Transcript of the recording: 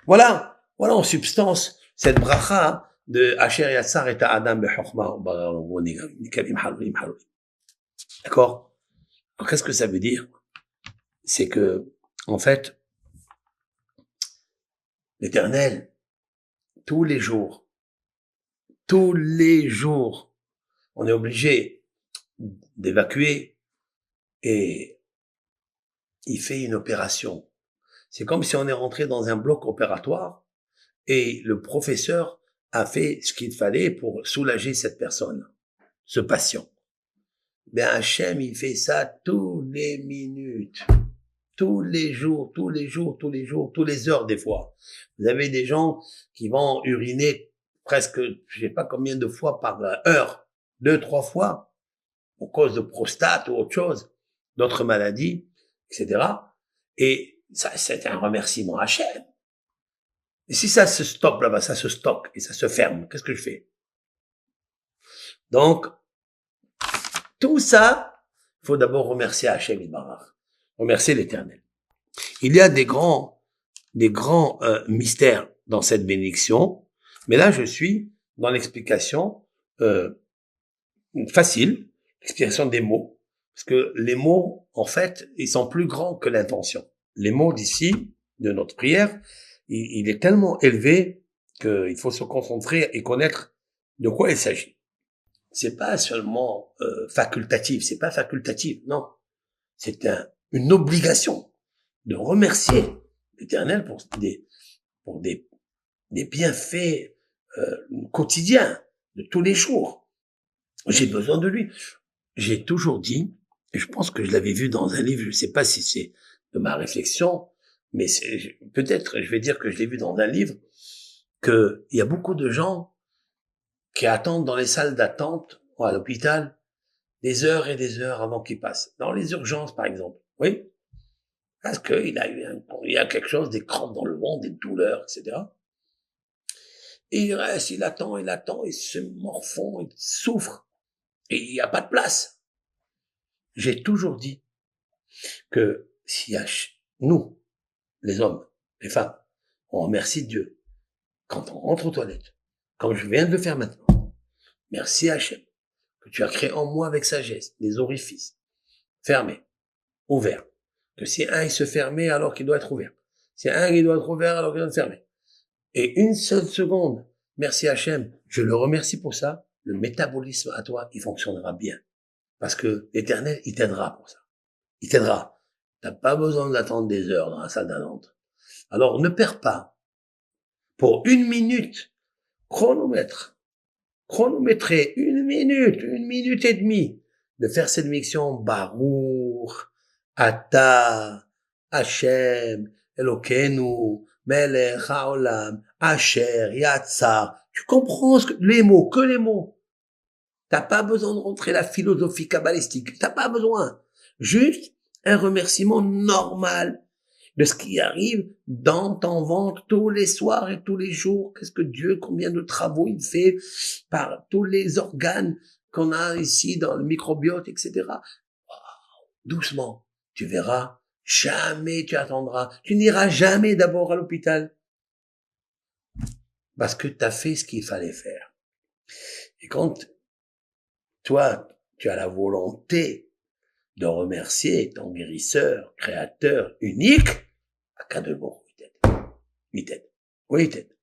Voilà en substance cette bracha de Asher Yatzar et Adam Bechokma. D'accord? Alors, qu'est-ce que ça veut dire? C'est que, en fait, l'Éternel, tous les jours, on est obligé d'évacuer et il fait une opération. C'est comme si on est rentré dans un bloc opératoire et le professeur a fait ce qu'il fallait pour soulager cette personne, ce patient. Ben Hachem, il fait ça tous les minutes, tous les jours, tous les heures des fois. Vous avez des gens qui vont uriner presque, je sais pas combien de fois par heure, 2-3 fois, à cause de prostate ou autre chose, d'autres maladies, etc. Et ça, c'est un remerciement à Hachem. Et si ça se stoppe là-bas, ça se stocke et ça se ferme, qu'est-ce que je fais? Donc, tout ça, il faut d'abord remercier Hachem Yitbarach, remercier l'Éternel. Il y a des grands mystères dans cette bénédiction, mais là je suis dans l'explication facile, l'explication des mots, parce que les mots, en fait, ils sont plus grands que l'intention. Les mots d'ici, de notre prière, il est tellement élevé qu'il faut se concentrer et connaître de quoi il s'agit. C'est pas seulement facultatif, non. C'est une obligation de remercier l'Éternel pour des bienfaits quotidiens de tous les jours. J'ai besoin de lui. J'ai toujours dit, et je pense que je l'avais vu dans un livre, je ne sais pas si c'est de ma réflexion, mais peut-être je vais dire que je l'ai vu dans un livre, qu'il y a beaucoup de gens qui attendent dans les salles d'attente ou à l'hôpital des heures et des heures avant qu'ils passent. Dans les urgences, par exemple. Oui. Parce qu'il y a quelque chose, des crampes dans le ventre, des douleurs, etc. Et il reste, il attend, il se morfond, il souffre. Et il n'y a pas de place. J'ai toujours dit que si nous, les hommes, les femmes, on remercie Dieu quand on rentre aux toilettes, comme je viens de le faire maintenant. Merci Hachem, que tu as créé en moi avec sagesse des orifices fermés, ouverts. Que si un il se fermait alors qu'il doit être ouvert. Si un il doit être ouvert alors qu'il doit être fermé. Et une seule seconde, merci Hachem, je le remercie pour ça, le métabolisme à toi, il fonctionnera bien. Parce que l'Éternel, il t'aidera pour ça. Il t'aidera. T'as pas besoin d'attendre des heures dans la salle d'attente. Alors ne perds pas. Pour 1 minute, chronométrer 1 minute et demie, de faire cette mission Baruch, Ata, Hashem, Elokeinu, Melech Haolam, Asher, Yatzar. Tu comprends les mots, que les mots. T'as pas besoin de rentrer la philosophie kabbalistique. T'as pas besoin. Juste un remerciement normal de ce qui arrive dans ton ventre tous les soirs et tous les jours. Qu'est-ce que Dieu, combien de travaux il fait par tous les organes qu'on a ici dans le microbiote, etc. Doucement, tu verras, jamais tu attendras. Tu n'iras jamais d'abord à l'hôpital. Parce que tu as fait ce qu'il fallait faire. Et quand toi, tu as la volonté de remercier ton guérisseur, créateur, unique, à cas de bon, il t'aide. Oui, il t'aide.